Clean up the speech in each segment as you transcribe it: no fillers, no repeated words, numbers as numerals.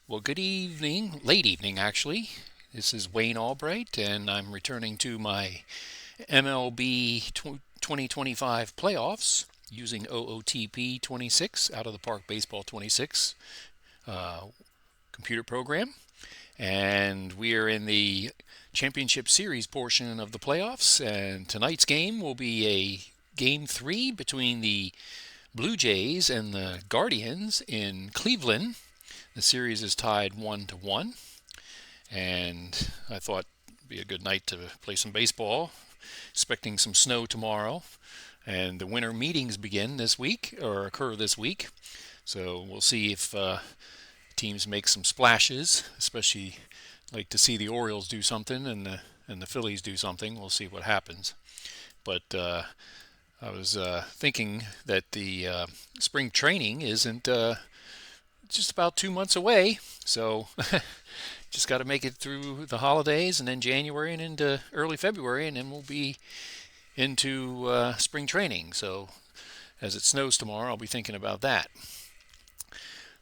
Well, good evening, late evening actually. This is Wayne Albright, and I'm returning to my MLB 2025 playoffs using OOTP 26, Out of the Park Baseball 26 uh, computer program. And we are in the championship series portion of the playoffs, and tonight's game will be a game three between the Blue Jays and the Guardians in Cleveland. The series is tied 1-1, and I thought it'd be a good night to play some baseball. Expecting some snow tomorrow, and the winter meetings begin this week or occur this week. So we'll see if teams make some splashes. Especially like to see the Orioles do something and the Phillies do something. We'll see what happens. But I was thinking that the spring training isn't just about 2 months away, so just got to make it through the holidays and then January and into early February, and then we'll be into spring training. So as it snows tomorrow, I'll be thinking about that.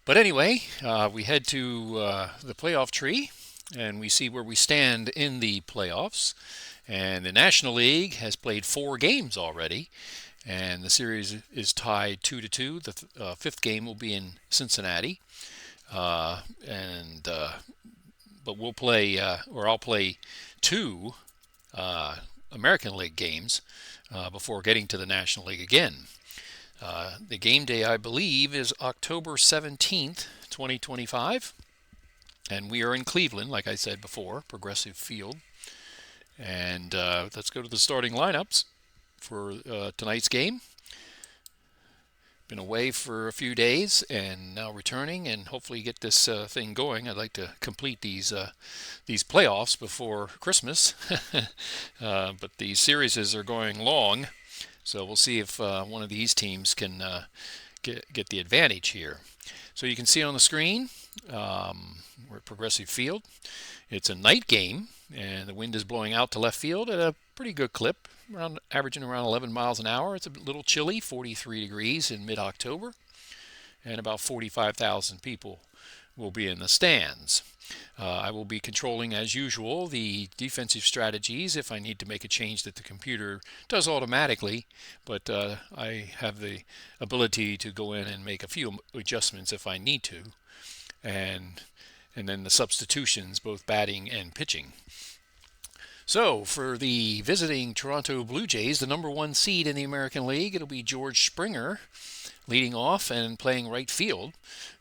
But anyway, we head to the playoff tree and we see where we stand in the playoffs. And the National League has played 4 games already, and the series is tied 2-2. The fifth game will be in Cincinnati, and but we'll play, or I'll play 2 American League games before getting to the National League again. The game day, I believe, is October 17th, 2025, and we are in Cleveland, like I said before, Progressive Field. And let's go to the starting lineups for tonight's game. Been away for a few days and now returning and hopefully get this thing going. I'd like to complete these playoffs before Christmas, but these series are going long, so we'll see if one of these teams can get the advantage here. So you can see on the screen, we're at Progressive Field. It's a night game, and the wind is blowing out to left field at a pretty good clip, averaging around 11 miles an hour. It's a little chilly, 43 degrees in mid-October, and about 45,000 people will be in the stands. I will be controlling, as usual, the defensive strategies if I need to make a change that the computer does automatically, but I have the ability to go in and make a few adjustments if I need to, and then the substitutions, both batting and pitching. So for the visiting Toronto Blue Jays, the number 1 seed in the American League, it'll be George Springer leading off and playing right field.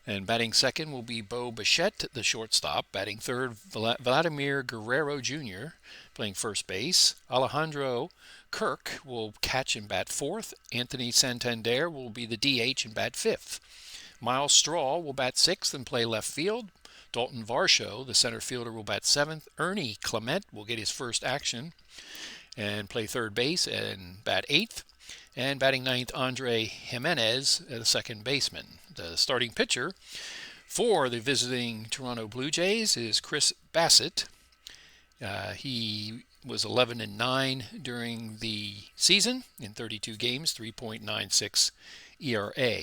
And batting second will be Bo Bichette, the shortstop. Batting third, Vladimir Guerrero Jr. playing first base. Alejandro Kirk will catch and bat fourth. Anthony Santander will be the DH and bat fifth. Miles Straw will bat sixth and play left field. Dalton Varsho, the center fielder, will bat seventh. Ernie Clement will get his first action and play third base and bat eighth. And batting ninth, Andre Jimenez, the second baseman. The starting pitcher for the visiting Toronto Blue Jays is Chris Bassett. He was 11-9 during the season in 32 games, 3.96 ERA.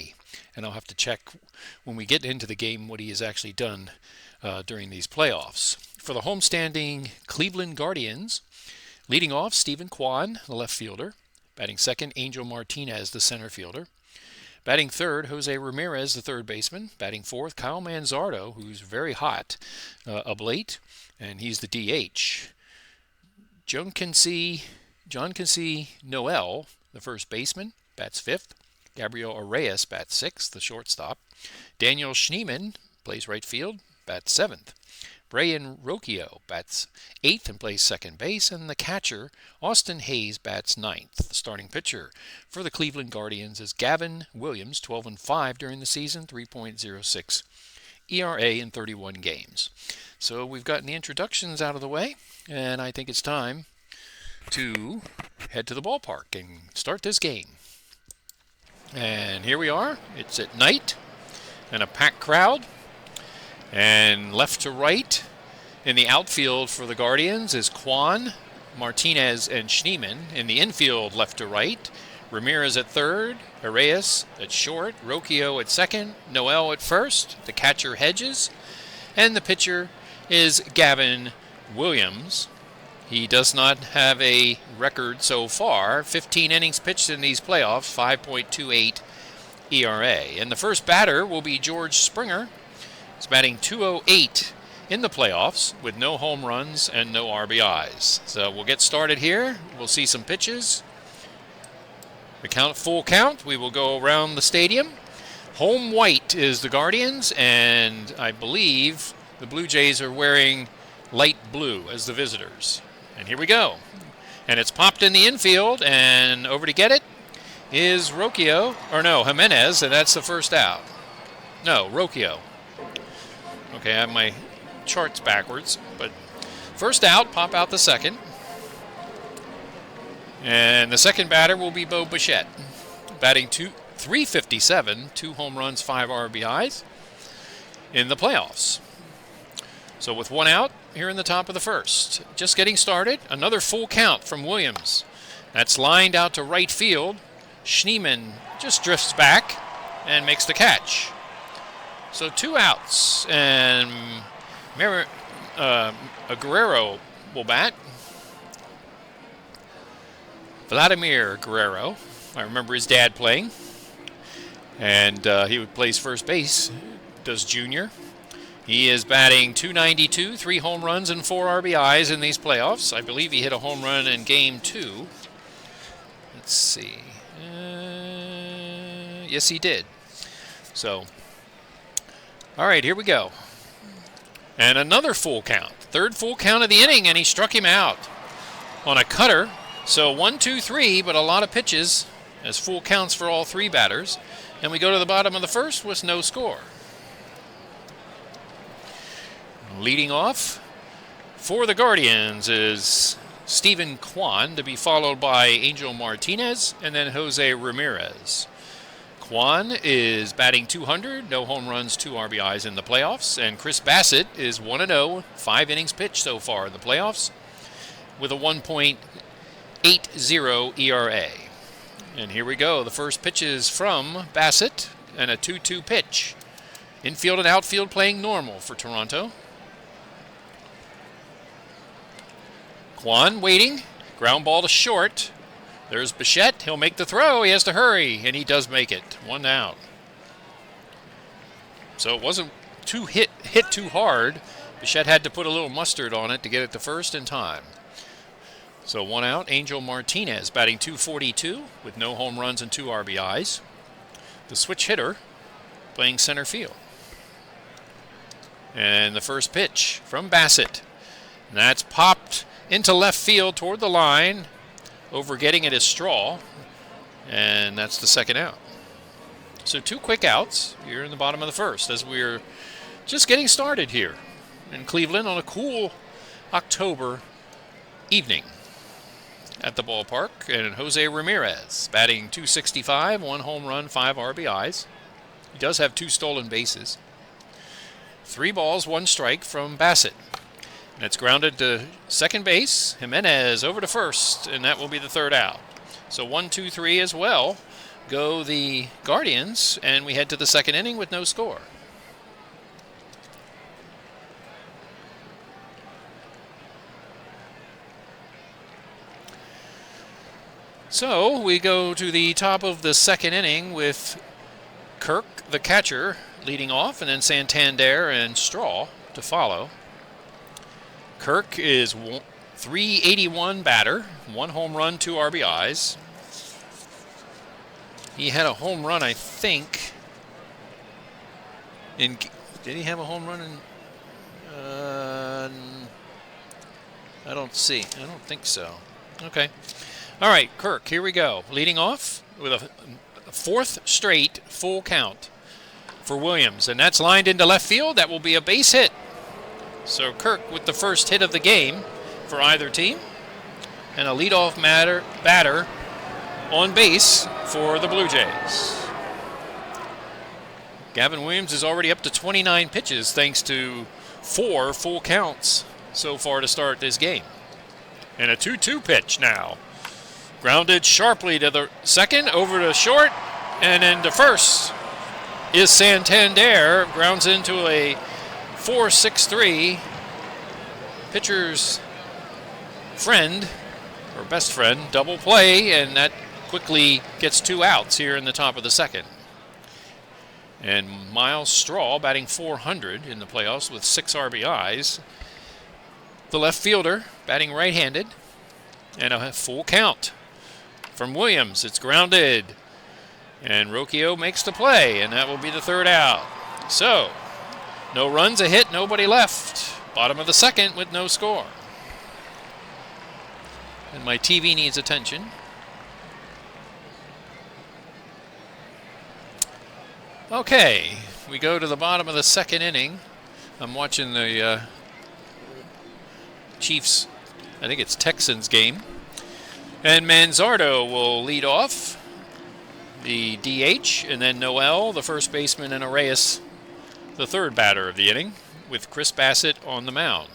And I'll have to check when we get into the game what he has actually done during these playoffs. For the homestanding Cleveland Guardians, leading off, Stephen Kwan, the left fielder. Batting second, Angel Martinez, the center fielder. Batting third, Jose Ramirez, the third baseman. Batting fourth, Kyle Manzardo, who's very hot of late, and he's the DH. John Quincy Noel, the first baseman, bats fifth. Gabriel Arias bats sixth, the shortstop. Daniel Schneemann plays right field, bats seventh. Brian Rocchio bats eighth and plays second base, and the catcher, Austin Hayes, bats ninth. The starting pitcher for the Cleveland Guardians is Gavin Williams, 12-5 during the season, 3.06 ERA in 31 games. So we've gotten the introductions out of the way, and I think it's time to head to the ballpark and start this game. And here we are. It's at night and a packed crowd. And left to right in the outfield for the Guardians is Kwan, Martinez, and Schneemann. In the infield, left to right, Ramirez at third, Arias at short, Rocchio at second, Noel at first, the catcher Hedges, And the pitcher is Gavin Williams. He does not have a record so far. 15 innings pitched in these playoffs, 5.28 ERA. And the first batter will be George Springer. He's batting .208 in the playoffs with no home runs and no RBIs. So we'll get started here. We'll see some pitches. The full count. We will go around the stadium. Home white is the Guardians, and I believe the Blue Jays are wearing light blue as the visitors. And here we go. And it's popped in the infield, and over to get it is Jimenez, and that's the first out. No, Rocchio. Okay, I have my charts backwards, but first out, pop out the second. And the second batter will be Bo Bichette, batting .357, 2 home runs, 5 RBIs in the playoffs. So with 1 out here in the top of the first. Just getting started. Another full count from Williams. That's lined out to right field. Schneemann just drifts back and makes the catch. So 2 outs. And Guerrero will bat. Vladimir Guerrero. I remember his dad playing. And he plays first base. Does junior. He is batting .292, 3 home runs and 4 RBIs in these playoffs. I believe he hit a home run in Game 2. Let's see. Yes, he did. So, all right, here we go. And another full count. Third full count of the inning, and he struck him out on a cutter. So 1, 2, 3, but a lot of pitches as full counts for all 3 batters. And we go to the bottom of the first with no score. Leading off for the Guardians is Stephen Kwan, to be followed by Angel Martinez and then Jose Ramirez. Kwan is batting .200, no home runs, 2 RBIs in the playoffs. And Chris Bassett is 1-0, 5 innings pitched so far in the playoffs with a 1.80 ERA. And here we go. The first pitch is from Bassett and a 2-2 pitch. Infield and outfield playing normal for Toronto. Kwan waiting. Ground ball to short. There's Bichette. He'll make the throw. He has to hurry, and he does make it. 1 out. So it wasn't hit too hard. Bichette had to put a little mustard on it to get it to first in time. So 1 out. Angel Martinez batting .242 with no home runs and 2 RBIs. The switch hitter playing center field. And the first pitch from Bassett. And that's popped into left field toward the line. Over getting it is Straw. And that's the second out. So 2 quick outs here in the bottom of the first as we're just getting started here in Cleveland on a cool October evening at the ballpark. And Jose Ramirez batting .265, 1 home run, 5 RBIs. He does have 2 stolen bases. 3 balls, 1 strike from Bassett. And it's grounded to second base. Jimenez over to first, and that will be the third out. So 1, 2, 3 as well go the Guardians, and we head to the second inning with no score. So we go to the top of the second inning with Kirk, the catcher, leading off, and then Santander and Straw to follow. Kirk is .381 batter, 1 home run, 2 RBIs. He had a home run, I think. Did he have a home run in? I don't think so. Okay. All right, Kirk, here we go. Leading off with a 4th straight full count for Williams. And that's lined into left field. That will be a base hit. So Kirk with the first hit of the game for either team. And a leadoff batter on base for the Blue Jays. Gavin Williams is already up to 29 pitches thanks to 4 full counts so far to start this game. And a 2-2 pitch now. Grounded sharply to the second, over to short, and then to first is Santander. Grounds into a 4-6-3. Pitcher's friend, or best friend, double play, and that quickly gets 2 outs here in the top of the second. And Miles Straw batting .400 in the playoffs with 6 RBIs. The left fielder batting right-handed, and a full count from Williams. It's grounded, and Rocchio makes the play, and that will be the 3rd out. So, no runs, a hit, nobody left. Bottom of the second with no score. And my TV needs attention. Okay, we go to the bottom of the second inning. I'm watching the Chiefs, I think it's Texans game. And Manzardo will lead off, the DH, and then Noel, the first baseman, and Reyes, the 3rd batter of the inning, with Chris Bassett on the mound.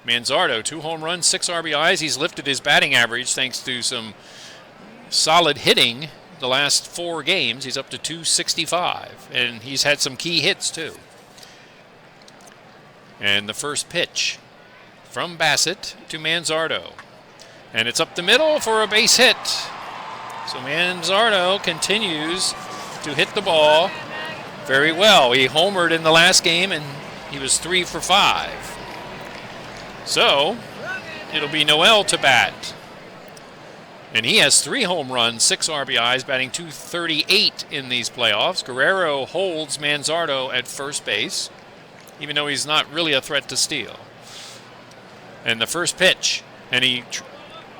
Manzardo, 2 home runs, 6 RBIs. He's lifted his batting average thanks to some solid hitting the last 4 games. He's up to .265, and he's had some key hits too. And the first pitch from Bassett to Manzardo, and it's up the middle for a base hit. So Manzardo continues to hit the ball very well. He homered in the last game, and he was 3 for 5. So it'll be Noel to bat. And he has 3 home runs, 6 RBIs, batting .238 in these playoffs. Guerrero holds Manzardo at first base, even though he's not really a threat to steal. And the first pitch, and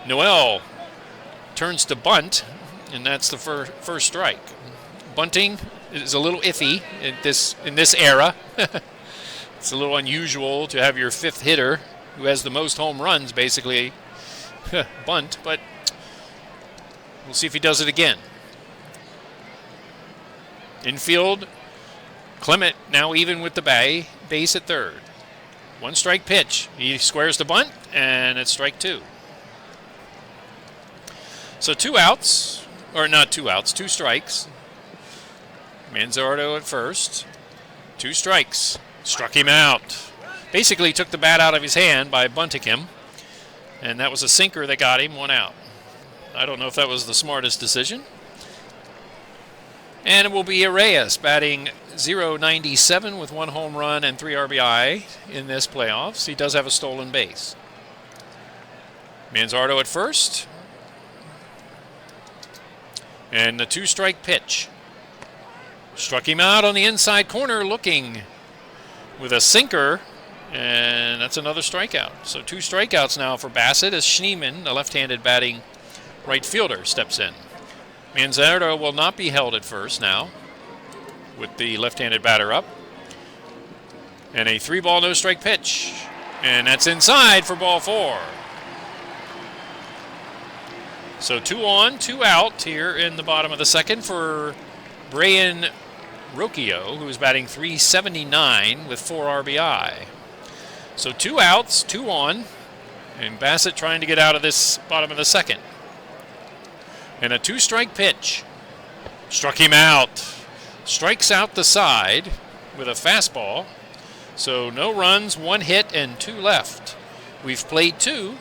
Noel turns to bunt, and that's the first strike. Bunting is a little iffy in this era. It's a little unusual to have your 5th hitter, who has the most home runs, basically, bunt, but we'll see if he does it again. Infield, Clement now even with the base at 3rd. 1 strike pitch. He squares the bunt, and it's strike 2. So 2 outs, or not 2 outs, 2 strikes. Manzardo at first. 2 strikes. Struck him out. Basically took the bat out of his hand by bunting him, and that was a sinker that got him 1 out. I don't know if that was the smartest decision. And it will be Reyes batting .097 with 1 home run and 3 RBI in this playoffs. He does have a stolen base. Manzardo at first. And the 2-strike pitch. Struck him out on the inside corner, looking with a sinker, and that's another strikeout. So 2 strikeouts now for Bassett as Schneemann, the left-handed batting right fielder, steps in. Manzardo will not be held at first now, with the left-handed batter up. And a 3-ball, no-strike pitch. And that's inside for ball 4. So 2 on, 2 out here in the bottom of the second for Brian Rocchio, who is batting .379 with 4 RBI. So 2 outs, 2 on, and Bassett trying to get out of this bottom of the second. And a 2-strike pitch. Struck him out. Strikes out the side with a fastball. So no runs, 1 hit, and 2 left. We've played 2,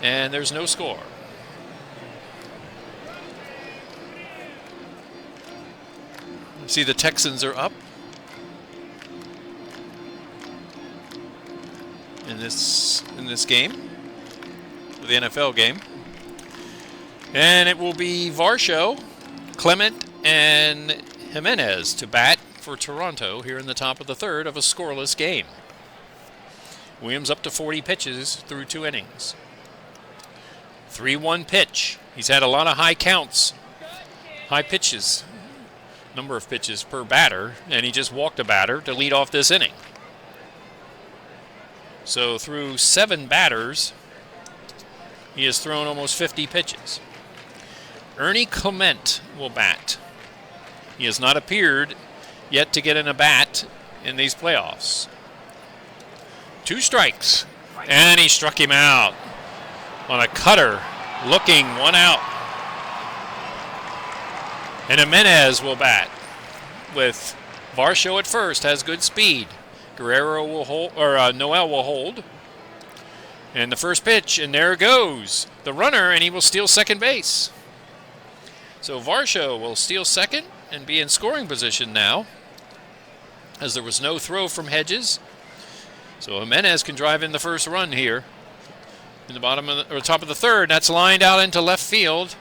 and there's no score. See, the Texans are up in this game, the NFL game. And it will be Varsho, Clement, and Jimenez to bat for Toronto here in the top of the 3rd of a scoreless game. Williams up to 40 pitches through 2 innings. 3-1 pitch. He's had a lot of high counts, high pitches, number of pitches per batter, and he just walked a batter to lead off this inning. So through 7 batters, he has thrown almost 50 pitches. Ernie Clement will bat. He has not appeared yet to get in a bat in these playoffs. 2 strikes, and he struck him out on a cutter, looking 1 out. And Jimenez will bat with Varsho at first, has good speed. Guerrero will hold, or Noel will hold. And the first pitch, and there goes the runner, and he will steal second base. So Varsho will steal second and be in scoring position now, as there was no throw from Hedges. So Jimenez can drive in the first run here in the bottom of the, or top of the third. That's lined out into left field.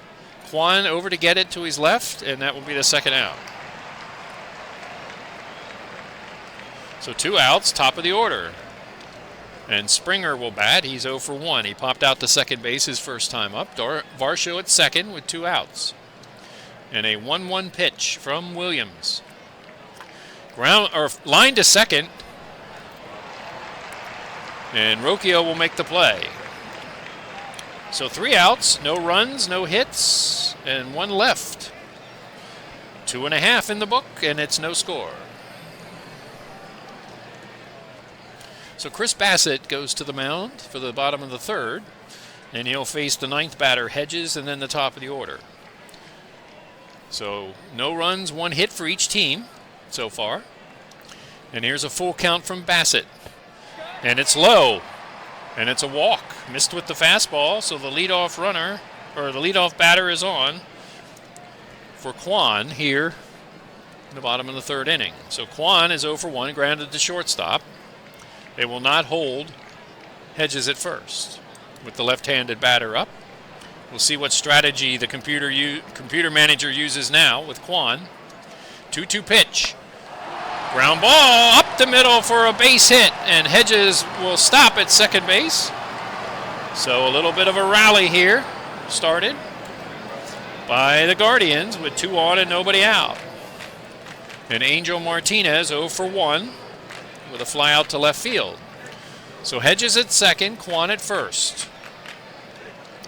Juan over to get it to his left, and that will be the second out. So 2 outs, top of the order. And Springer will bat. He's 0 for 1. He popped out to second base his first time up. Varsho at second with 2 outs. And a 1-1 pitch from Williams. Line to second. And Rocchio will make the play. So 3 outs, no runs, no hits, and 1 left. 2.5 in the book, and it's no score. So Chris Bassett goes to the mound for the bottom of the third, and he'll face the 9th batter, Hedges, and then the top of the order. So no runs, 1 hit for each team so far. And here's a full count from Bassett. And it's low, and it's a walk. Missed with the fastball, so the leadoff runner, or the leadoff batter is on for Kwan here in the bottom of the third inning. So Kwan is 0 for 1, grounded to shortstop. They will not hold Hedges at first with the left-handed batter up. We'll see what strategy the computer manager uses now with Kwan. 2-2 pitch. Ground ball up the middle for a base hit, and Hedges will stop at second base. So a little bit of a rally here started by the Guardians with 2 on and nobody out. And Angel Martinez 0 for 1. With a fly out to left field. So Hedges at second, Kwan at first.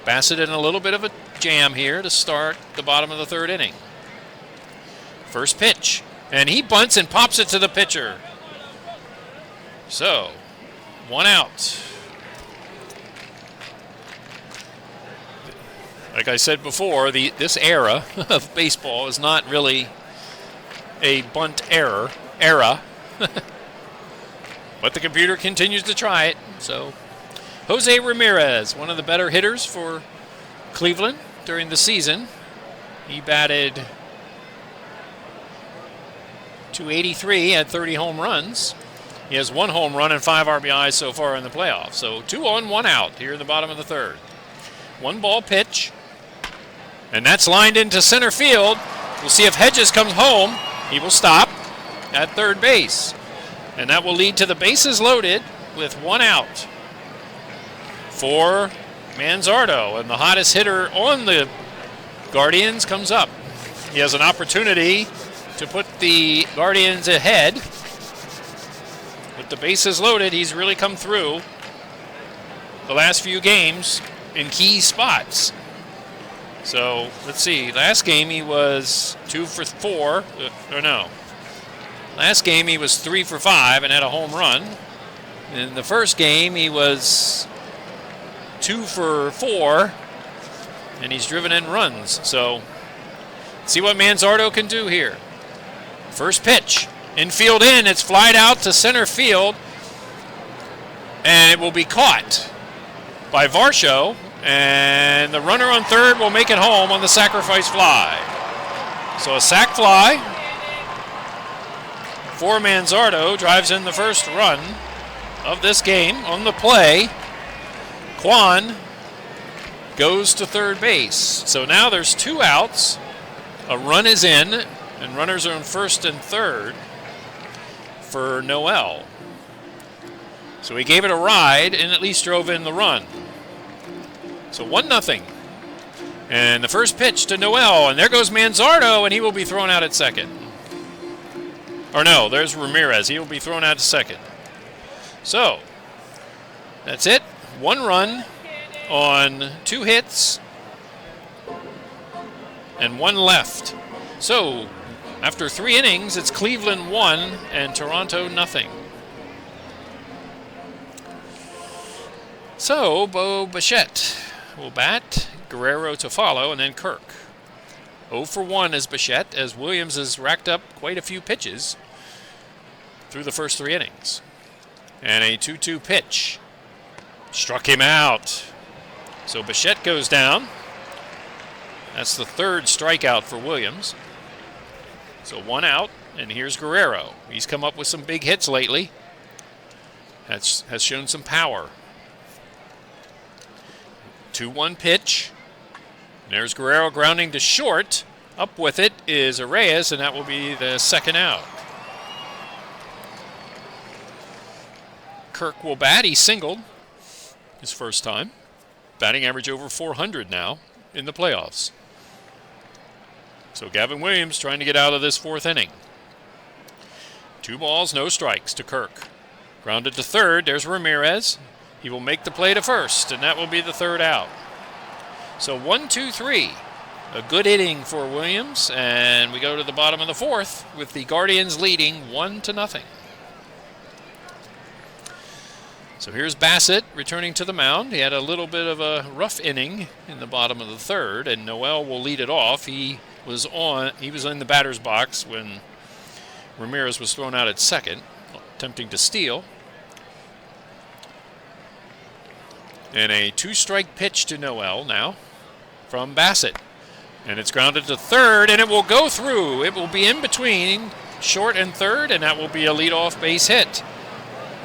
Bassett in a little bit of a jam here to start the bottom of the third inning. First pitch, and he bunts and pops it to the pitcher. So, 1 out. Like I said before, this era of baseball is not really a bunt era. But the computer continues to try it. So Jose Ramirez, one of the better hitters for Cleveland during the season. He batted .283, had 30 home runs. He has 1 home run and 5 RBIs so far in the playoffs. So 2 on, 1 out here in the bottom of the third. 1 ball pitch. And that's lined into center field. We'll see if Hedges comes home. He will stop at third base. And that will lead to the bases loaded with 1 out for Manzardo. And the hottest hitter on the Guardians comes up. He has an opportunity to put the Guardians ahead. With the bases loaded, he's really come through the last few games in key spots. So, let's see. Last game he was 2 for 4. Last game he was 3 for 5 and had a home run. In the first game he was 2 for 4 and he's driven in runs. So see what Manzardo can do here. First pitch, infield in, it's flied out to center field and it will be caught by Varsho, and the runner on third will make it home on the sacrifice fly. So a sac fly for Manzardo drives in the first run of this game. On the play, Kwan goes to third base. So now there's 2 outs. A run is in, and runners are in first and third for Noel. So he gave it a ride and at least drove in the run. So 1-0. And the first pitch to Noel, and there goes Manzardo, and he will be thrown out at second. Or no, there's Ramirez. He will be thrown out to second. So, that's it. 1 run on 2 hits and 1 left. So, after 3 innings, it's Cleveland 1 and Toronto 0. So, Bo Bichette will bat, Guerrero to follow, and then Kirk. 0 for 1 is Bichette, as Williams has racked up quite a few pitches through the first 3 innings. And a 2-2 pitch. Struck him out. So Bichette goes down. That's the third strikeout for Williams. So 1 out, and here's Guerrero. He's come up with some big hits lately. Has shown some power. 2-1 pitch. There's Guerrero grounding to short. Up with it is Reyes, and that will be the second out. Kirk will bat. He singled his first time. Batting average over 400 now in the playoffs. So Gavin Williams trying to get out of this fourth inning. 2 balls, no strikes to Kirk. Grounded to third. There's Ramirez. He will make the play to first, and that will be the third out. So 1-2-3. A good inning for Williams, and we go to the bottom of the fourth with the Guardians leading 1-0. So here's Bassett returning to the mound. He had a little bit of a rough inning in the bottom of the third, and Noel will lead it off. He was in the batter's box when Ramirez was thrown out at second, attempting to steal. And a 2-strike pitch to Noel now from Bassett. And it's grounded to third, and it will go through. It will be in between short and third, and that will be a leadoff base hit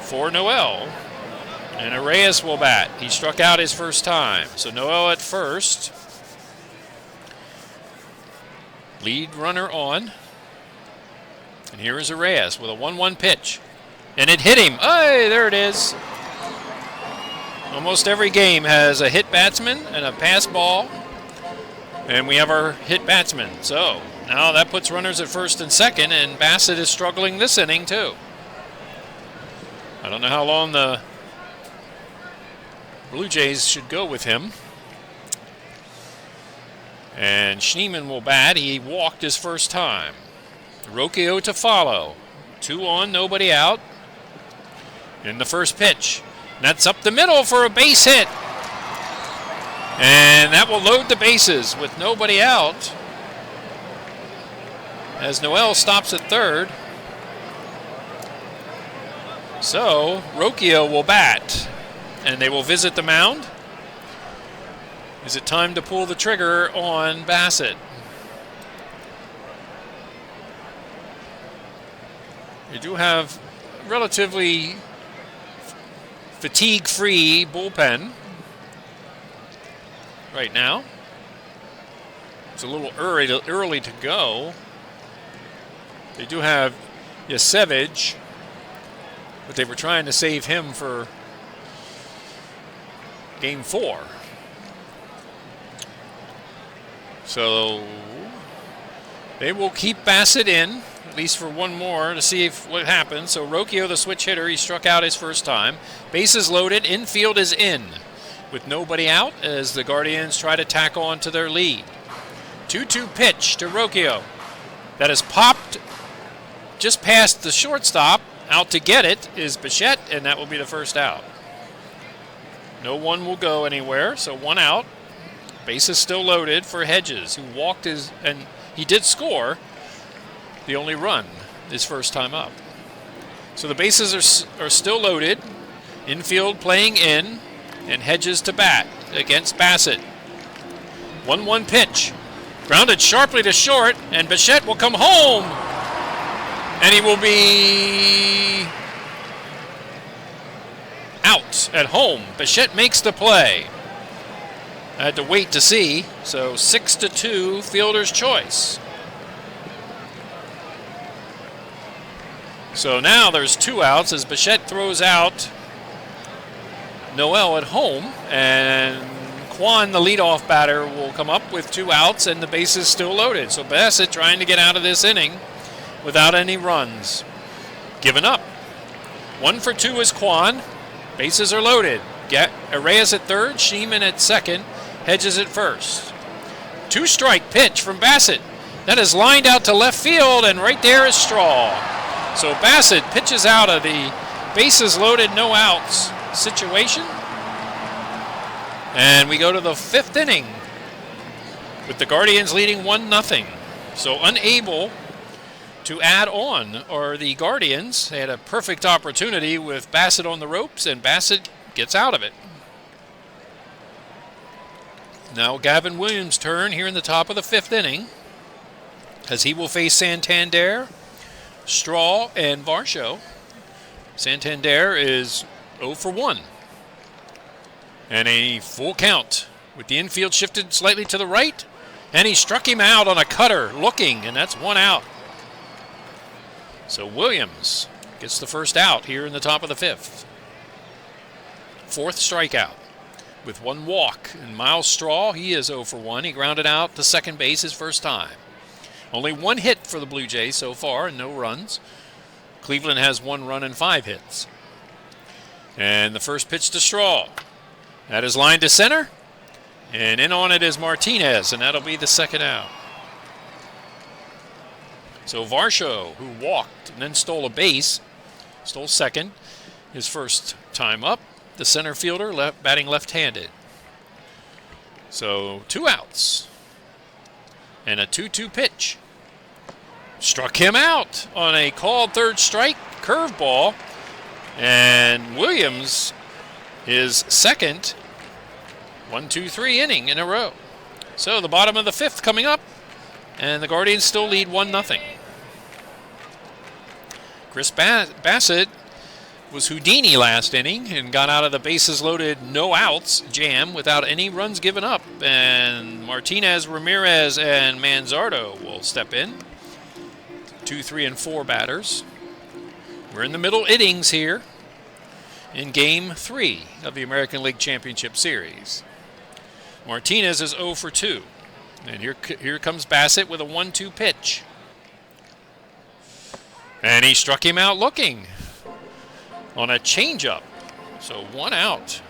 for Noel. And Reyes will bat. He struck out his first time. So Noel at first. Lead runner on. And here is Reyes with a 1-1 pitch. And it hit him. Hey, there it is. Almost every game has a hit batsman and a pass ball. And we have our hit batsman. So now that puts runners at first and second, and Bassett is struggling this inning too. I don't know how long the Blue Jays should go with him. And Schneemann will bat. He walked his first time. Rocchio to follow. 2 on, nobody out. In the first pitch. That's up the middle for a base hit. And that will load the bases with nobody out as Noel stops at third. So Rocchio will bat, and they will visit the mound. Is it time to pull the trigger on Bassett? You do have relatively fatigue-free bullpen right now. It's a little early to go. They do have Yasevich, but they were trying to save him for Game 4. So they will keep Bassett in, at least for one more, to see what happens. So Rocchio, the switch hitter, he struck out his first time. Bases loaded, infield is in, with nobody out as the Guardians try to tack on to their lead. 2-2 pitch to Rocchio. That is popped just past the shortstop. Out to get it is Bichette, and that will be the first out. No one will go anywhere, so 1 out. Bases still loaded for Hedges, who walked and he did score the only run his first time up. So the bases are still loaded. Infield playing in, and Hedges to bat against Bassett. 1-1 pitch. Grounded sharply to short, and Bichette will come home. And he will be out at home. Bichette makes the play. I had to wait to see. So 6-2, fielder's choice. So now there's 2 outs as Bichette throws out Noel at home, and Kwan, the leadoff batter, will come up with 2 outs, and the bases still loaded. So Bassett trying to get out of this inning without any runs. Given up. 1 for 2 is Kwan. Bases are loaded. Reyes at third, Schneemann at second, Hedges at first. 2-strike pitch from Bassett. That is lined out to left field, and right there is Straw. So Bassett pitches out of the bases loaded, no outs situation. And we go to the 5th inning with the Guardians leading 1-0. So unable to add on are the Guardians. They had a perfect opportunity with Bassett on the ropes, and Bassett gets out of it. Now Gavin Williams' turn here in the top of the 5th inning, as he will face Santander, Straw, and Varsho. Santander is 0 for 1. And a full count with the infield shifted slightly to the right, and he struck him out on a cutter looking, and that's 1 out. So Williams gets the first out here in the top of the 5th. 4th strikeout with 1 walk. And Miles Straw, he is 0 for 1. He grounded out to second base his first time. Only 1 hit for the Blue Jays so far and no runs. Cleveland has 1 run and 5 hits. And the first pitch to Straw. That is lined to center. And in on it is Martinez, and that'll be the second out. So Varsho, who walked and then stole a base, stole second, his first time up. The center fielder batting left-handed. So 2 outs. And a 2-2 pitch. Struck him out on a called third strike curveball. And Williams, his second 1-2-3 inning in a row. So the bottom of the 5th coming up, and the Guardians still lead 1-0. Chris Bassett was Houdini last inning and got out of the bases loaded, no outs jam without any runs given up. And Martinez, Ramirez, and Manzardo will step in. 2, 3, and 4 batters. We're in the middle innings here in Game 3 of the American League Championship Series. Martinez is 0 for 2. And here comes Bassett with a 1-2 pitch. And he struck him out looking on a changeup. So 1 out.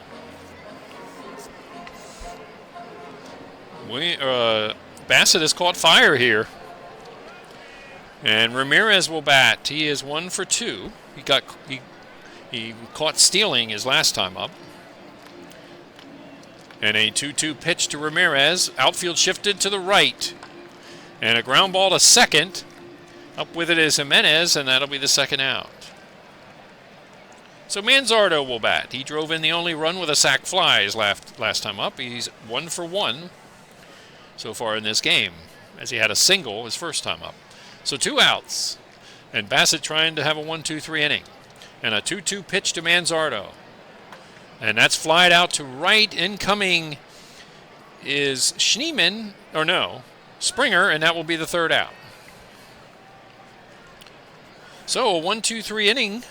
Bassett has caught fire here. And Ramirez will bat. He is 1 for 2. He caught stealing his last time up. And a 2-2 pitch to Ramirez. Outfield shifted to the right. And a ground ball to second. Up with it is Jimenez, and that'll be the second out. So Manzardo will bat. He drove in the only run with a sac fly his last time up. He's 1 for 1 so far in this game, as he had a single his first time up. So 2 outs. And Bassett trying to have a 1-2-3 inning. And a 2-2 pitch to Manzardo. And that's flied out to right. Incoming is Springer, and that will be the third out. So a 1-2-3 inning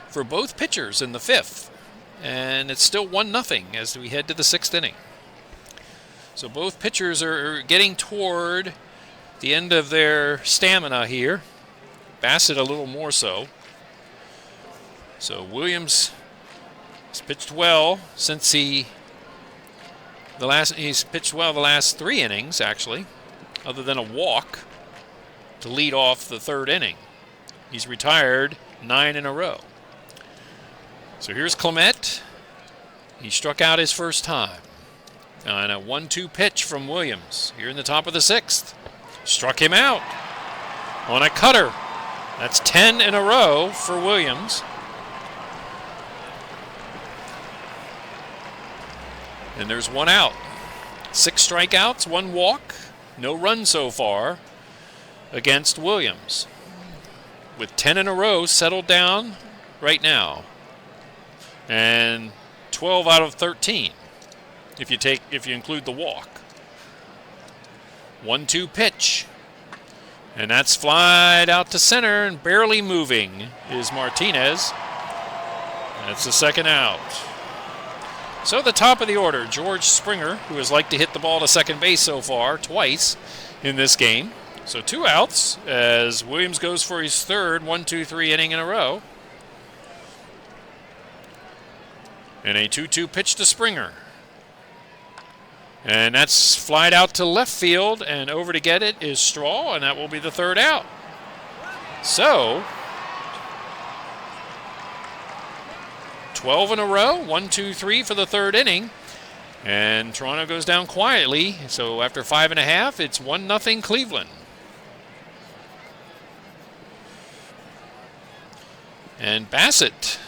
for both pitchers in the 5th. And it's still 1-0 as we head to the 6th inning. So both pitchers are getting toward the end of their stamina here. Bassett a little more so. So Williams has pitched well since he's pitched well the last 3 innings, actually, other than a walk to lead off the 3rd inning. He's retired 9 in a row. So here's Clement. He struck out his first time. And a 1-2 pitch from Williams here in the top of the 6th. Struck him out on a cutter. That's 10 in a row for Williams. And there's 1 out. 6 strikeouts, 1 walk, no run so far against Williams. With 10 in a row settled down right now. And 12 out of 13 if you include the walk. 1-2 pitch. And that's flied out to center, and barely moving is Martinez. That's the second out. So the top of the order, George Springer, who has liked to hit the ball to second base so far, twice in this game. So 2 outs as Williams goes for his third 1-2-3 inning in a row. And a 2-2 pitch to Springer. And that's flied out to left field, and over to get it is Straw, and that will be the third out. So 12 in a row, 1-2-3 for the 3rd inning. And Toronto goes down quietly. So after 5 1/2, it's 1-0 Cleveland. And Bassett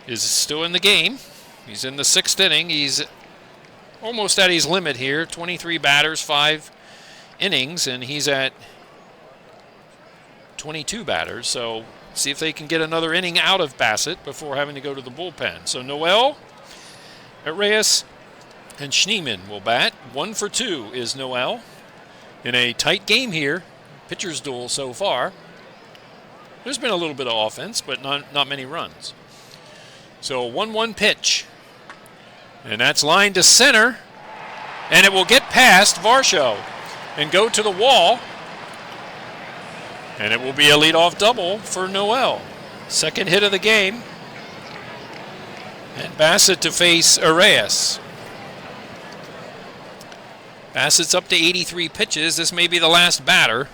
is still in the game. He's in the 6th inning. He's almost at his limit here. 23 batters, 5 innings, and he's at 22 batters. So see if they can get another inning out of Bassett before having to go to the bullpen. So Noel, Reyes, and Schneemann will bat. 1 for 2 is Noel. In a tight game here, pitcher's duel so far. There's been a little bit of offense, but not many runs. So 1-1 pitch. And that's lined to center. And it will get past Varsho and go to the wall. And it will be a leadoff double for Noel. 2nd hit of the game. And Bassett to face Reyes. Bassett's up to 83 pitches. This may be the last batter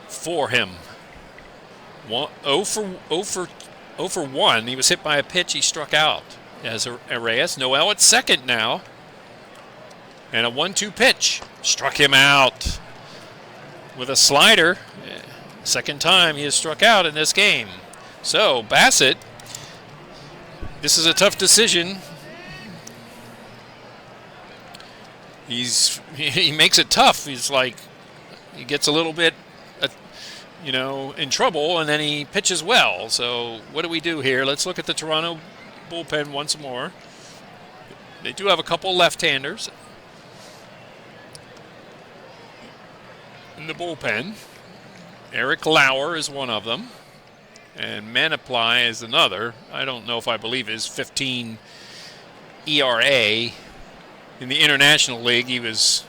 for him. 0 for 1. He was hit by a pitch. He struck out as Reyes. Noel at second now. And a 1-2 pitch. Struck him out with a slider. Second time he has struck out in this game. So Bassett, this is a tough decision. He makes it tough. He's like, he gets a little bit, in trouble, and then he pitches well. So what do we do here? Let's look at the Toronto bullpen once more. They do have a couple left-handers in the bullpen. Eric Lauer is one of them, and Manaply is another. I don't know if I believe his 15 ERA. In the International League, he was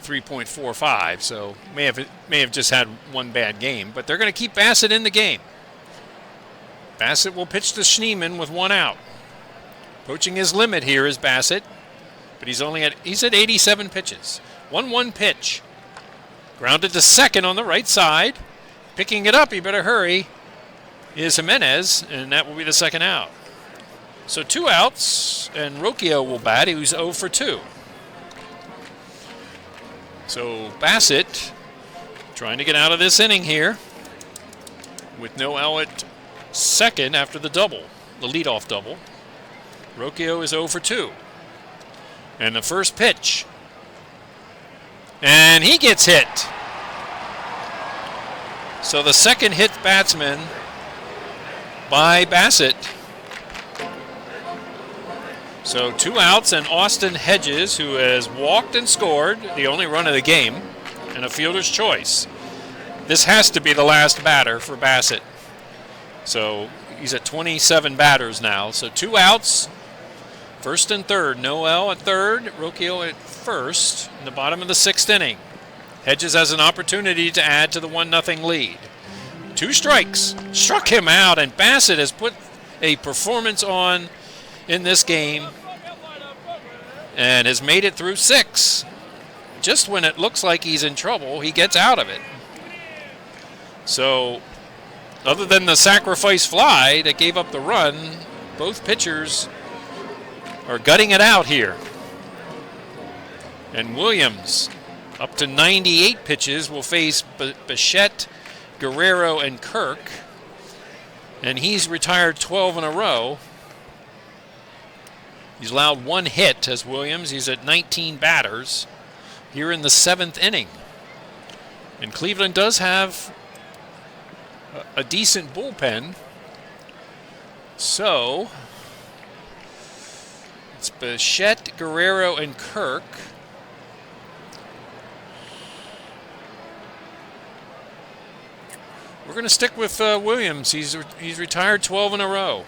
3.45, so may have just had one bad game. But they're going to keep Bassett in the game. Bassett will pitch to Schneemann with 1 out. Approaching his limit here is Bassett, but he's at 87 pitches. 1-1 pitch. Grounded to second on the right side. Picking it up, he better hurry, is Jimenez, and that will be the 2nd out. So 2 outs, and Rocchio will bat. He was 0 for 2. So Bassett trying to get out of this inning here with Noel at second after the double, the leadoff double. Rocchio is 0 for 2. And the first pitch. And he gets hit. So the 2nd hit batsman by Bassett. So 2 outs, and Austin Hedges, who has walked and scored, the only run of the game, and a fielder's choice. This has to be the last batter for Bassett. So he's at 27 batters now. So 2 outs, 1st and 3rd. Noel at 3rd, Rocchio at 1st in the bottom of the 6th inning. Hedges has an opportunity to add to the 1-0 lead. 2 strikes. Struck him out, and Bassett has put a performance on in this game and has made it through 6. Just when it looks like he's in trouble, he gets out of it. So other than the sacrifice fly that gave up the run, both pitchers are gutting it out here. And Williams, up to 98 pitches, will face Bichette, Guerrero, and Kirk. And he's retired 12 in a row. He's allowed 1 hit as Williams. He's at 19 batters here in the 7th inning. And Cleveland does have a decent bullpen. So it's Bichette, Guerrero, and Kirk. We're going to stick with Williams. He's retired 12 in a row.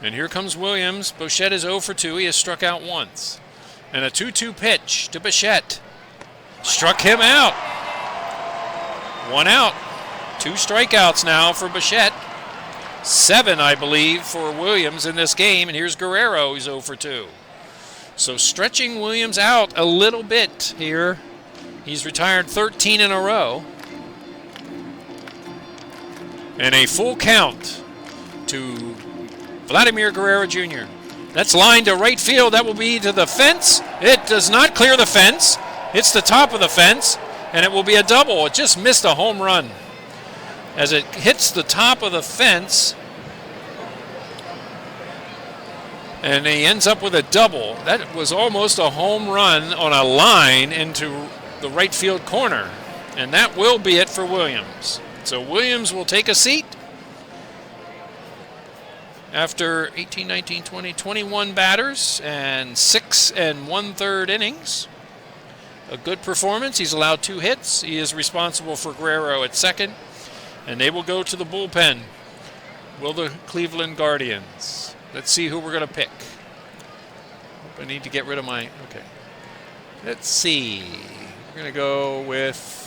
And here comes Williams. Bichette is 0 for 2. He has struck out once. And a 2-2 pitch to Bichette. Struck him out. 1 out. 2 strikeouts now for Bichette. 7, I believe, for Williams in this game. And here's Guerrero. He's 0 for 2. So stretching Williams out a little bit here. He's retired 13 in a row. And a full count to Vladimir Guerrero Jr. That's lined to right field. That will be to the fence. It does not clear the fence. It's the top of the fence, and it will be a double. It just missed a home run. as it hits the top of the fence. And he ends up with a double. That was almost a home run on a line into the right field corner. And that will be it for Williams. So Williams will take a seat after 18, 19, 20, 21 batters and 6 1/3 innings. A good performance. He's allowed 2 hits. He is responsible for Guerrero at second. And they will go to the bullpen. Will the Cleveland Guardians? Let's see who we're going to pick. I need to get rid of my... Okay. Let's see. We're going to go with...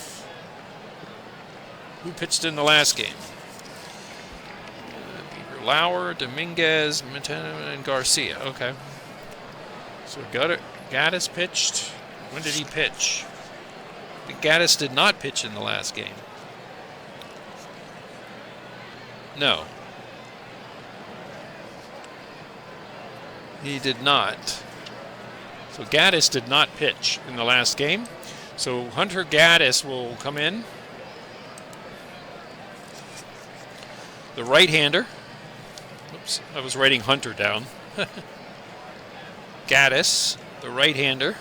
Who pitched in the last game? Peter Lauer, Dominguez, Montana, and Garcia. Okay. So Gaddis pitched. When did he pitch? I think Gaddis did not pitch in the last game. No. He did not. So Gaddis did not pitch in the last game. So Hunter Gaddis will come in. The right-hander. Oops, I was writing Hunter down. Gaddis, the right-hander,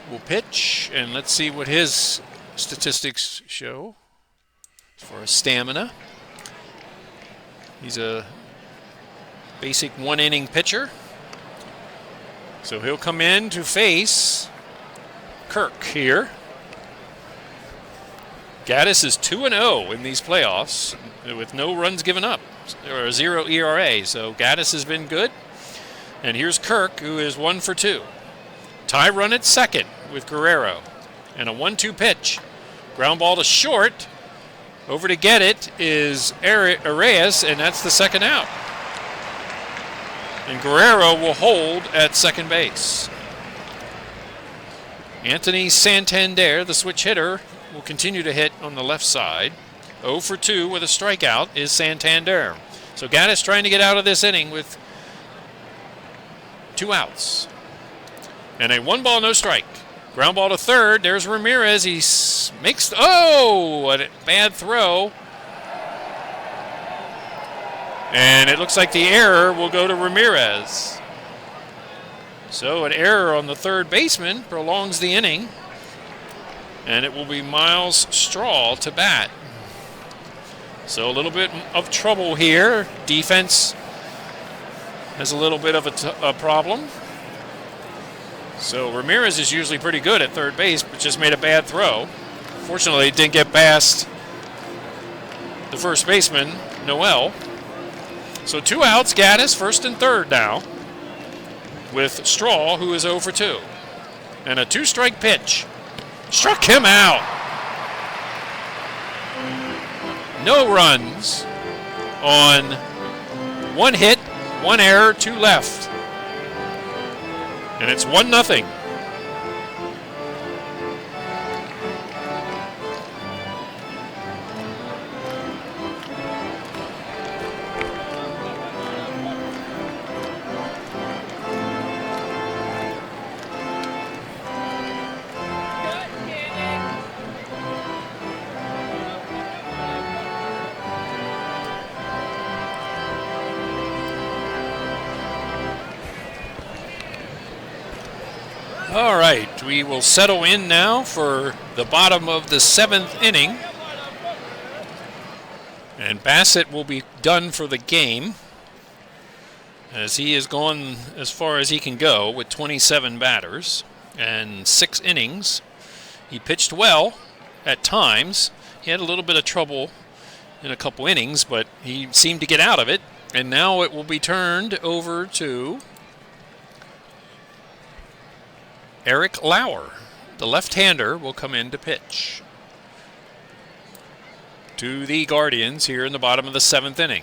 will pitch. And let's see what his statistics show for stamina. He's a basic 1-inning pitcher. So he'll come in to face Kirk here. Gaddis is 2-0 in these playoffs with no runs given up, or a 0 ERA. So Gaddis has been good. And here's Kirk, who is 1 for 2. Tie run at second with Guerrero. And a 1-2 pitch. Ground ball to short. Over to get it is Arias, and that's the second out. And Guerrero will hold at second base. Anthony Santander, the switch hitter, will continue to hit on the left side. 0 for 2 with a strikeout is Santander. So Gaddis trying to get out of this inning with 2 outs. And a 1-ball, no strike. Ground ball to third. There's Ramirez. He makes... Oh! A bad throw. And it looks like the error will go to Ramirez. So an error on the third baseman prolongs the inning. And it will be Miles Straw to bat. So a little bit of trouble here. Defense has a little bit of a problem. So Ramirez is usually pretty good at third base, but just made a bad throw. Fortunately, it didn't get past the first baseman, Noel. So 2 outs, Gaddis, first and third now, with Straw, who is 0 for 2. And a 2-strike pitch. Struck him out. No runs on 1 hit, 1 error, 2 left. And it's 1-0. All right, we will settle in now for the bottom of the 7th inning. And Bassett will be done for the game, as he has gone as far as he can go with 27 batters and 6 innings. He pitched well at times. He had a little bit of trouble in a couple innings, but he seemed to get out of it. And now it will be turned over to Eric Lauer. The left-hander will come in to pitch to the Guardians here in the bottom of the 7th inning.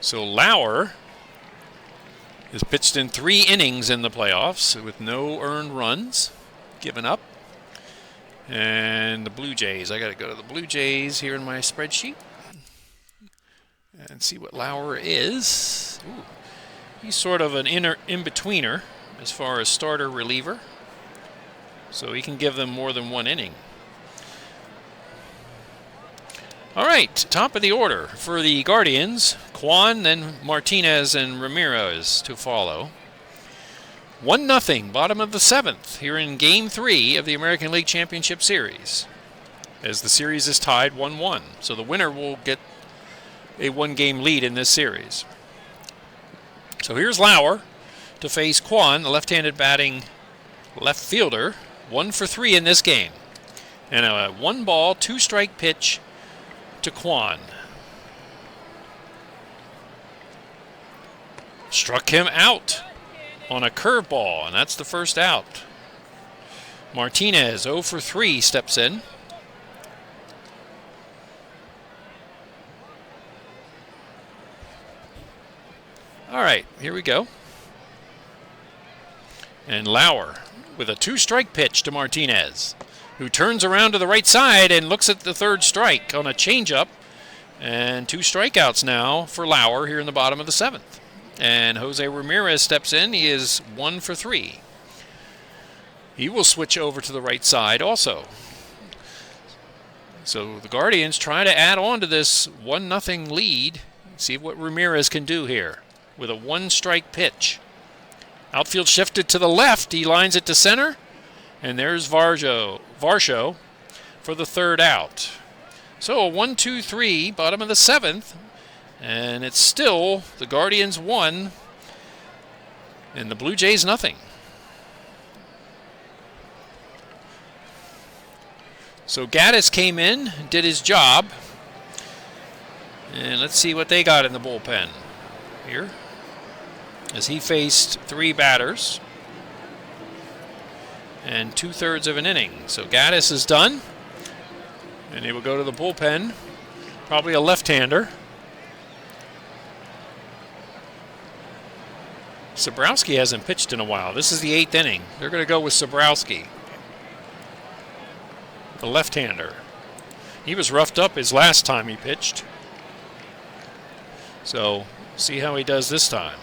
So Lauer has pitched in 3 innings in the playoffs with no earned runs given up. And the Blue Jays, I got to go to the Blue Jays here in my spreadsheet and see what Lauer is. Ooh, he's sort of an in-betweener as far as starter reliever, so he can give them more than 1 inning. All right, top of the order for the Guardians. Kwan, then Martinez and Ramirez to follow. 1-0, bottom of the 7th, here in Game 3 of the American League Championship Series, as the series is tied 1-1. So the winner will get a 1-game lead in this series. So here's Lauer to face Kwan, the left-handed batting left fielder. 1 for 3 in this game. And a 1-ball, 2-strike pitch to Kwan. Struck him out on a curveball, and that's the first out. Martinez, 0 for 3, steps in. All right, here we go. And Lauer with a 2-strike pitch to Martinez, who turns around to the right side and looks at the third strike on a changeup. And 2 strikeouts now for Lauer here in the bottom of the 7th. And Jose Ramirez steps in. He is 1 for 3. He will switch over to the right side also. So the Guardians try to add on to this 1-0 lead. See what Ramirez can do here with a 1-strike pitch. Outfield shifted to the left. He lines it to center. And there's Varsho for the third out. So a 1-2-3, bottom of the 7th. And it's still the Guardians 1 and the Blue Jays nothing. So Gaddis came in, did his job. And let's see what they got in the bullpen here, as he faced 3 batters and 2/3 of an inning. So Gaddis is done, and he will go to the bullpen, probably a left-hander. Sabrowski hasn't pitched in a while. This is the 8th inning. They're going to go with Sabrowski, the left-hander. He was roughed up his last time he pitched. So see how he does this time.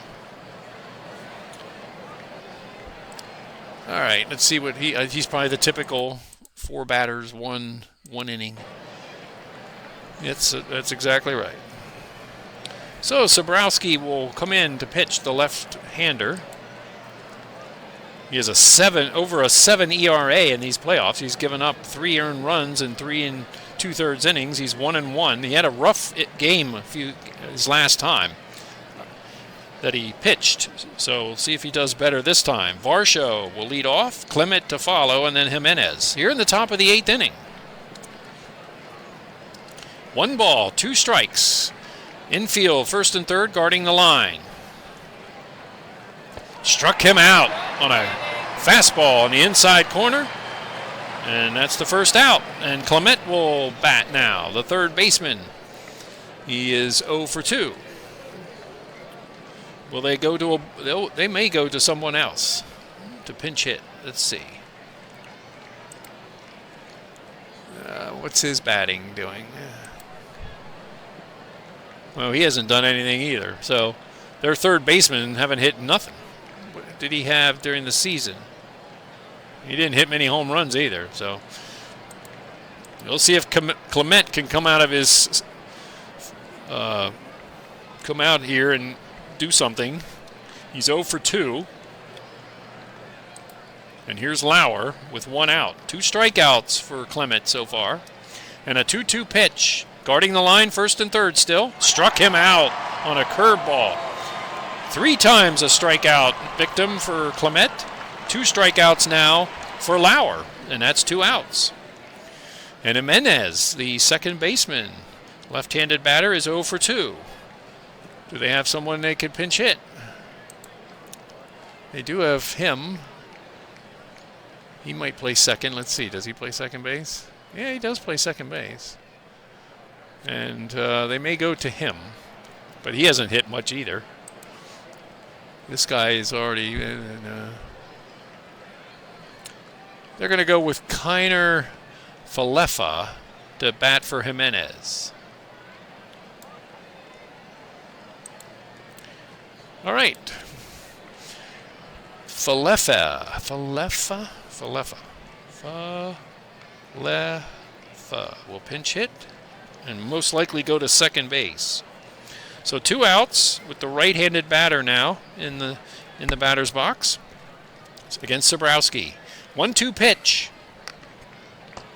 All right, let's see what he's probably the typical 4 batters, one inning. That's exactly right. So Sabrowski will come in to pitch the left-hander. He has over a 7 ERA in these playoffs. He's given up 3 earned runs in 3 2/3 innings. He's 1-1. He had a rough game his last time that he pitched. So we'll see if he does better this time. Varsho will lead off, Clement to follow, and then Jimenez. Here in the top of the 8th inning. 1 ball, 2 strikes. Infield, first and third, guarding the line. Struck him out on a fastball in the inside corner. And that's the first out. And Clement will bat now, the third baseman. He is 0 for 2. Will they go to they may go to someone else to pinch hit. Let's see. What's his batting doing? Well, he hasn't done anything either. So their third baseman haven't hit nothing. What did he have during the season? He didn't hit many home runs either. So we'll see if Clement can come out of his come out here and do something. He's 0 for 2. And here's Lauer with 1 out. 2 strikeouts for Clement so far. And a 2-2 pitch. Guarding the line, first and third still. Struck him out on a curveball. 3 times a strikeout victim for Clement. 2 strikeouts now for Lauer. And that's 2 outs. And Jimenez, the second baseman, left-handed batter, is 0 for 2. Do they have someone they could pinch hit? They do have him. He might play second. Let's see. Does he play second base? Yeah, he does play second base. And they may go to him. But he hasn't hit much either. This guy is already... they're going to go with Kiner Falefa to bat for Jimenez. All right. Falefa will pinch hit. and most likely go to second base. So 2 outs with the right-handed batter now in the batter's box against Sobrowski. 1-2 pitch.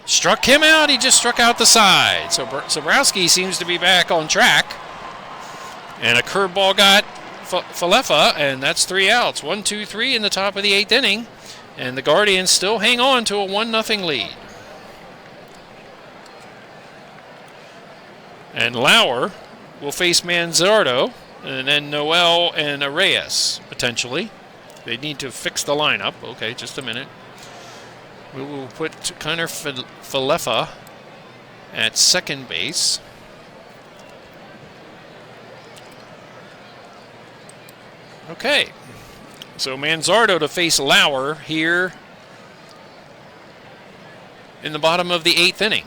Struck him out. He just struck out the side. So Sobrowski seems to be back on track. And a curveball got Falefa, and that's 3 outs. 1-2-3 in the top of the 8th inning. And the Guardians still hang on to a 1-0 lead. And Lauer will face Manzardo, and then Noel and Arraez, potentially. They need to fix the lineup. Okay, just a minute. We will put Connor Falefa at second base. Okay. So Manzardo to face Lauer here in the bottom of the 8th inning.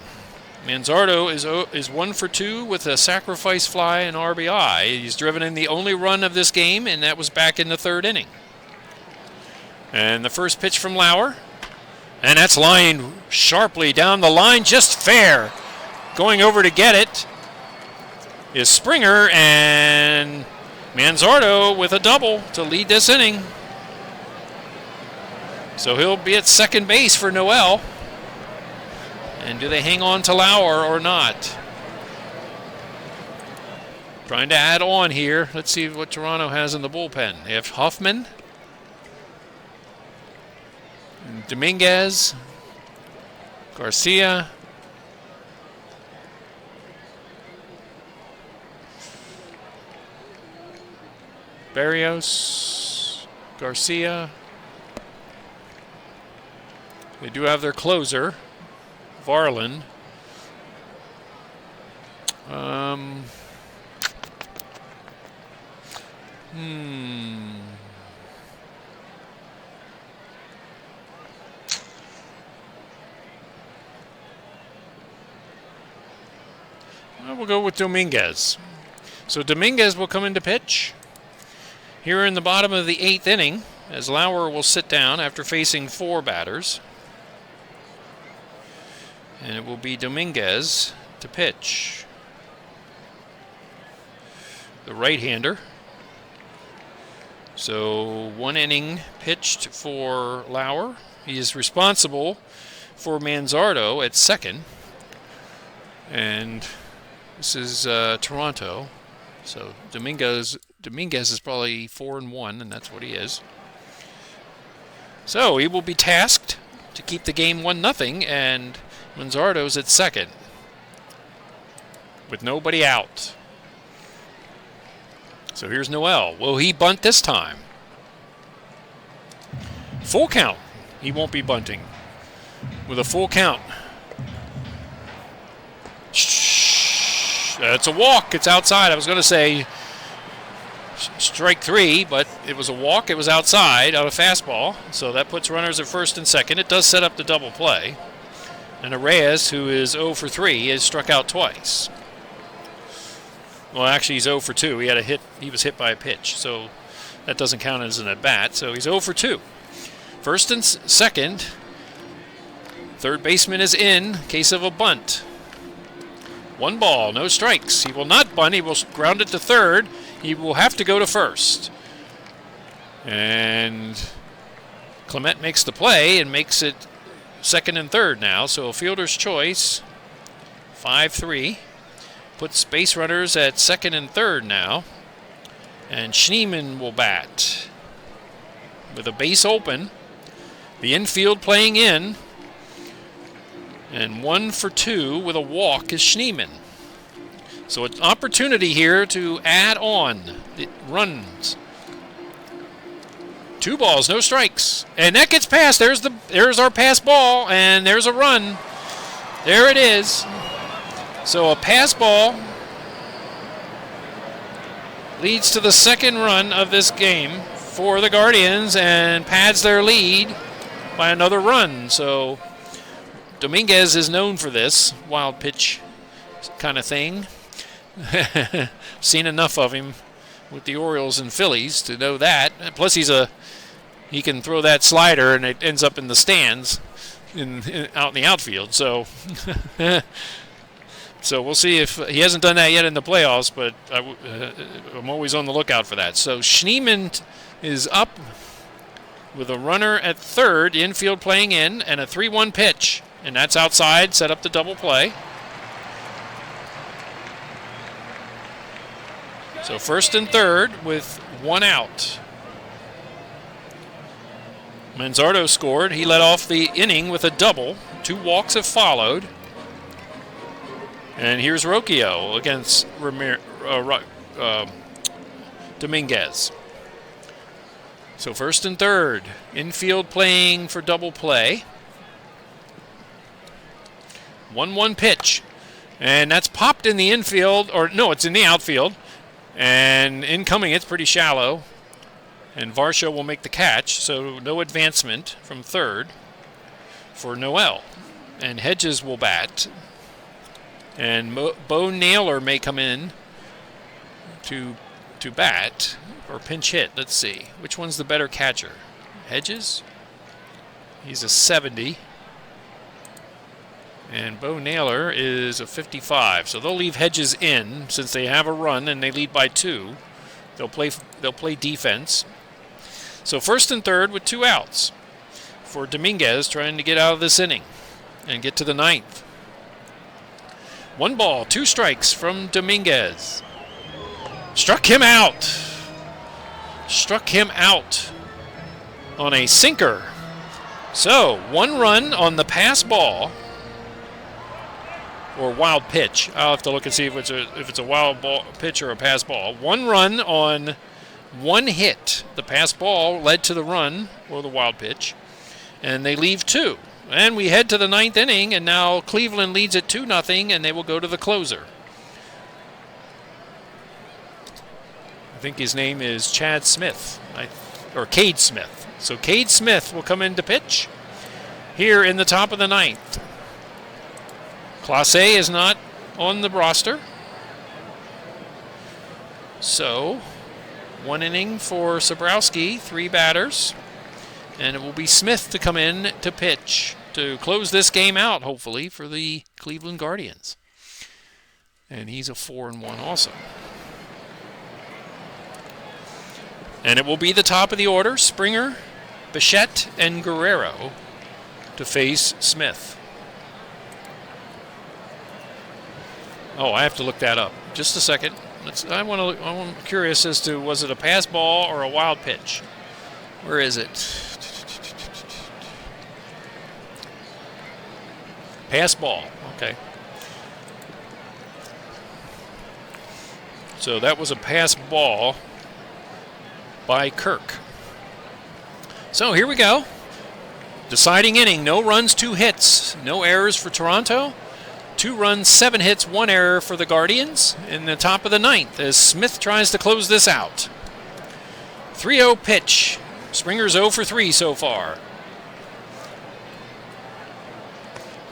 Manzardo is 1 for 2 with a sacrifice fly and RBI. He's driven in the only run of this game, and that was back in the 3rd inning. And the first pitch from Lauer. And that's lined sharply down the line, just fair. Going over to get it is Springer, and Manzardo with a double to lead this inning. So he'll be at second base for Noel. And do they hang on to Lauer or not? Trying to add on here. Let's see what Toronto has in the bullpen. They have Hoffman, Dominguez, Garcia, Barrios, Garcia. They do have their closer, Varland. Well, we'll go with Dominguez. So Dominguez will come into pitch here in the bottom of the 8th inning, as Lauer will sit down after facing 4 batters. And it will be Dominguez to pitch. The right-hander. So 1 inning pitched for Lauer. He is responsible for Manzardo at second. And this is Toronto. So Dominguez is probably 4-1, and that's what he is. So he will be tasked to keep the game 1-0, and Manzardo's at second with nobody out. So here's Noel. Will he bunt this time? Full count. He won't be bunting. With a full count. It's a walk. It's outside. I was going to say strike 3, but it was a walk. It was outside on a fastball. So that puts runners at first and second. It does set up the double play. And Arraez, who is 0 for 3, has struck out twice. Well, actually, he's 0 for 2. He had a hit. He was hit by a pitch, so that doesn't count as an at-bat. So he's 0 for 2. First and second. Third baseman is in case of a bunt. 1 ball, no strikes. He will not bunt. He will ground it to third. He will have to go to first. And Clement makes the play and makes it second and third now. So a fielder's choice, 5-3. Puts base runners at second and third now. And Schneemann will bat with a base open. The infield playing in. And 1 for 2 with a walk is Schneemann. So an opportunity here to add on. It runs. 2 balls, no strikes. And that gets past. There's our pass ball, and there's a run. There it is. So a pass ball leads to the second run of this game for the Guardians and pads their lead by another run. So Dominguez is known for this wild pitch kind of thing. Seen enough of him with the Orioles and Phillies to know that. Plus he can throw that slider and it ends up in the stands out in the outfield. So So we'll see if he hasn't done that yet in the playoffs, but I'm always on the lookout for that. So Schneemann is up with a runner at third, infield playing in, and a 3-1 pitch. And that's outside, set up the double play. So first and third with one out. Manzardo scored. He led off the inning with a double. 2 walks have followed. And here's Rocchio against Dominguez. So first and third, infield playing for double play. 1-1 pitch. And that's popped in the infield, or no, it's in the outfield. And incoming, it's pretty shallow. And Varsho will make the catch, so no advancement from third for Noel. And Hedges will bat. And Bo Naylor may come in to bat or pinch hit. Let's see. Which one's the better catcher? Hedges? He's a 70. And Bo Naylor is a 55. So they'll leave Hedges in since they have a run and they lead by 2. They'll play defense. So first and third with 2 outs for Dominguez trying to get out of this inning and get to the 9th. 1 ball, 2 strikes from Dominguez. Struck him out. Struck him out on a sinker. So 1 run on the pass ball or wild pitch. I'll have to look and see if it's a wild ball pitch or a pass ball. 1 run on 1 hit. The pass ball led to the run or the wild pitch, and they leave 2. And we head to the 9th inning, and now Cleveland leads at 2-0, and they will go to the closer. I think his name is Chad Smith, or Cade Smith. So Cade Smith will come in to pitch here in the top of the 9th. Clase is not on the roster. So 1 inning for Sobrowski, 3 batters. And it will be Smith to come in to pitch to close this game out, hopefully, for the Cleveland Guardians. And he's a 4-1 also. And it will be the top of the order, Springer, Bichette, and Guerrero to face Smith. Oh, I have to look that up. Just a second. I'm curious as to, was it a pass ball or a wild pitch? Where is it? Pass ball. Okay. So that was a pass ball by Kirk. So here we go. Deciding inning. No runs, 2 hits. No errors for Toronto. 2 runs, 7 hits, 1 error for the Guardians in the top of the 9th as Smith tries to close this out. 3-0 pitch. Springer's 0 for 3 so far.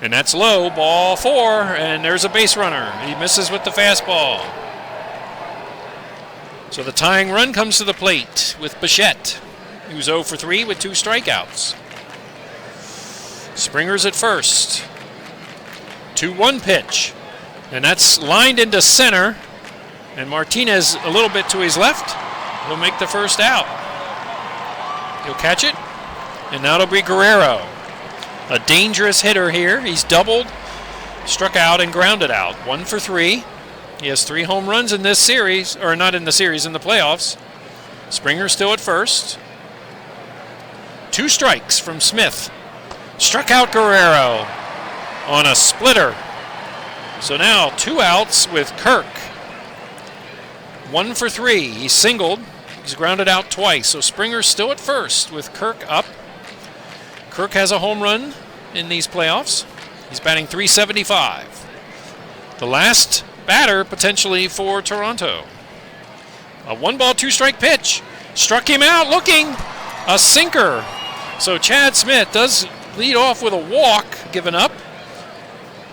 And that's low, ball 4, and there's a base runner. He misses with the fastball. So the tying run comes to the plate with Bichette, who's 0 for 3 with 2 strikeouts. Springer's at first. 2-1 pitch. And that's lined into center. And Martinez a little bit to his left. He'll make the first out. He'll catch it. And now it'll be Guerrero. A dangerous hitter here. He's doubled, struck out, and grounded out. 1 for 3. He has 3 home runs in this series, or not in the series, in the playoffs. Springer still at first. 2 strikes from Smith. Struck out Guerrero on a splitter. So now 2 outs with Kirk. 1 for 3. He singled. He's grounded out twice. So Springer's still at first with Kirk up. Kirk has a home run in these playoffs. He's batting .375. The last batter potentially for Toronto. A 1-ball, 2-strike pitch. Struck him out looking. A sinker. So Chad Smith does lead off with a walk given up.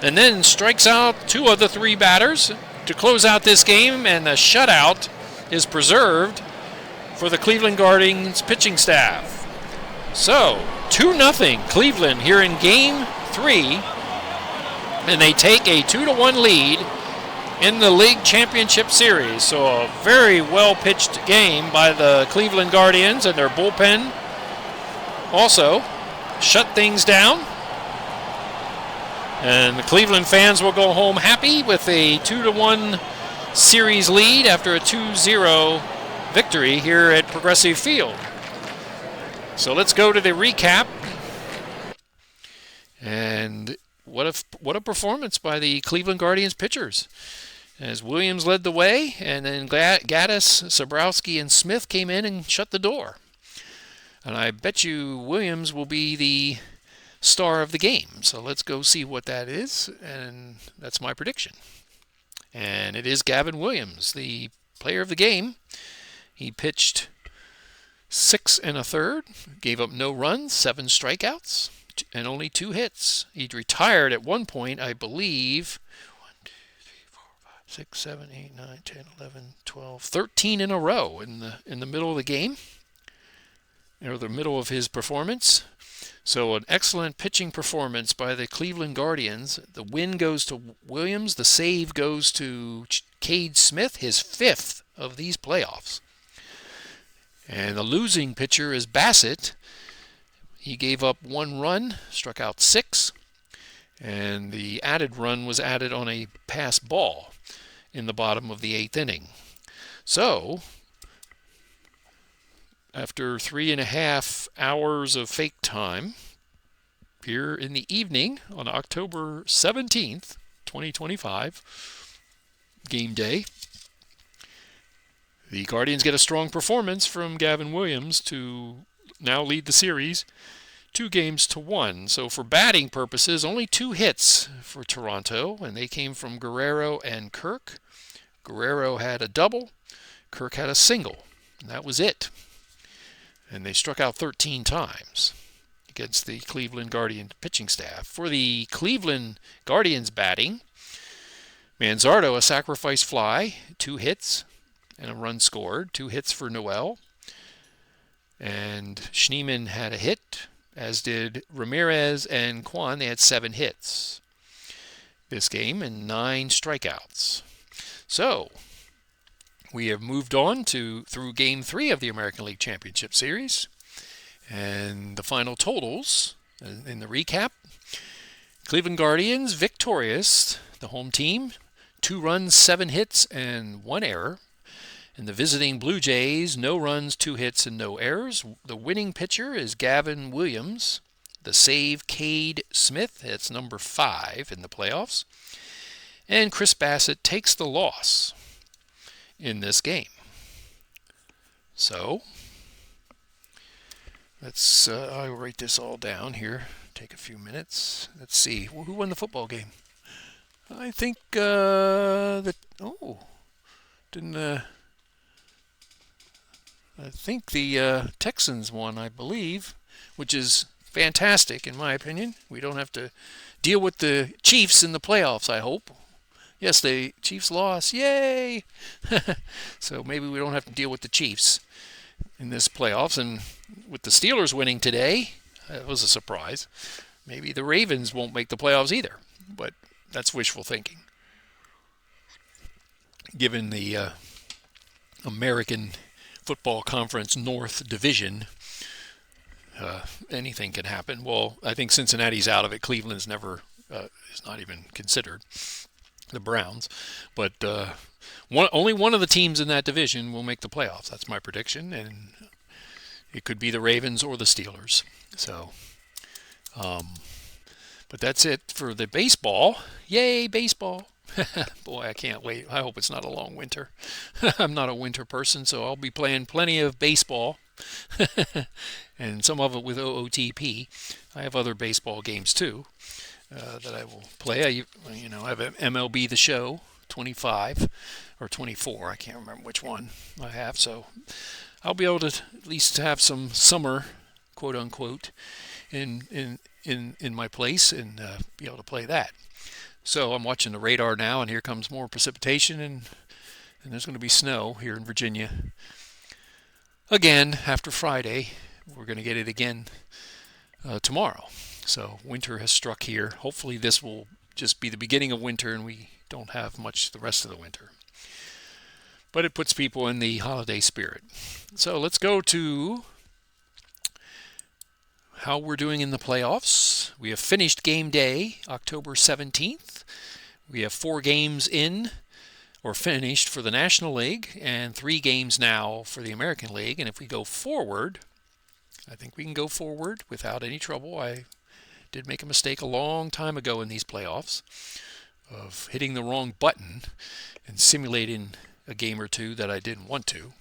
And then strikes out 2 of the 3 batters to close out this game. And the shutout is preserved for the Cleveland Guardians pitching staff. So 2-0 Cleveland here in Game 3 and they take a 2-1 lead in the league championship series. So a very well-pitched game by the Cleveland Guardians, and their bullpen also shut things down. And the Cleveland fans will go home happy with a 2-1 series lead after a 2-0 victory here at Progressive Field. So let's go to the recap. And what a performance by the Cleveland Guardians pitchers, as Williams led the way, and then Gaddis, Sabrowski, and Smith came in and shut the door. And I bet you Williams will be the star of the game. So let's go see what that is, and that's my prediction. And it is Gavin Williams, the player of the game. He pitched 6 1/3, gave up no runs, 7 strikeouts, and only 2 hits. He'd retired at one point, I believe, 1, 2, 3, 4, 5, 6, 7, 8, 9, 10, 11, 12, 13 in a row in the middle of the game, or the middle of his performance. So an excellent pitching performance by the Cleveland Guardians. The win goes to Williams. The save goes to Cade Smith, his 5th of these playoffs. And the losing pitcher is Bassett. He gave up 1 run, struck out 6, and the added run was added on a pass ball in the bottom of the 8th inning. So, after 3.5 hours of fake time, here in the evening on October 17th, 2025, game day, the Guardians get a strong performance from Gavin Williams to now lead the series 2-1. So for batting purposes, only 2 hits for Toronto, and they came from Guerrero and Kirk. Guerrero had a double, Kirk had a single, and that was it. And they struck out 13 times against the Cleveland Guardian pitching staff. For the Cleveland Guardians batting, Manzardo, a sacrifice fly, 2 hits and a run scored, 2 hits for Noel. And Schneemann had a hit, as did Ramirez and Kwan. They had 7 hits this game and 9 strikeouts. So we have moved on through Game 3 of the American League Championship Series. And the final totals in the recap: Cleveland Guardians victorious, the home team, 2 runs, 7 hits, and 1 error. And the visiting Blue Jays, no runs, 2 hits, and no errors. The winning pitcher is Gavin Williams. The save, Cade Smith. That's number 5 in the playoffs. And Chris Bassett takes the loss in this game. So, I'll write this all down here. Take a few minutes. Let's see. Who won the football game? I think I think the Texans won, I believe, which is fantastic in my opinion. We don't have to deal with the Chiefs in the playoffs, I hope. Yes, the Chiefs lost. Yay! So maybe we don't have to deal with the Chiefs in this playoffs. And with the Steelers winning today, that was a surprise. Maybe the Ravens won't make the playoffs either. But that's wishful thinking, given the American Football Conference North Division. Anything can happen. Well, I think Cincinnati's out of it. Cleveland's never is not even considered. The Browns, but only one of the teams in that division will make the playoffs. That's my prediction, and it could be the Ravens or the Steelers. So, but that's it for the baseball. Yay, baseball! Boy, I can't wait. I hope it's not a long winter. I'm not a winter person, so I'll be playing plenty of baseball, and some of it with OOTP. I have other baseball games too that I will play. I have MLB The Show 25 or 24. I can't remember which one I have, so I'll be able to at least have some summer, quote unquote, in my place and be able to play that. So I'm watching the radar now, and here comes more precipitation, and there's going to be snow here in Virginia again after Friday. We're going to get it again tomorrow. So winter has struck here. Hopefully this will just be the beginning of winter and we don't have much the rest of the winter. But it puts people in the holiday spirit. So let's go to how we're doing in the playoffs. We have finished game day, October 17th. We have 4 games in or finished for the National League and 3 games now for the American League. And if we go forward, I think we can go forward without any trouble. I did make a mistake a long time ago in these playoffs of hitting the wrong button and simulating a game or two that I didn't want to.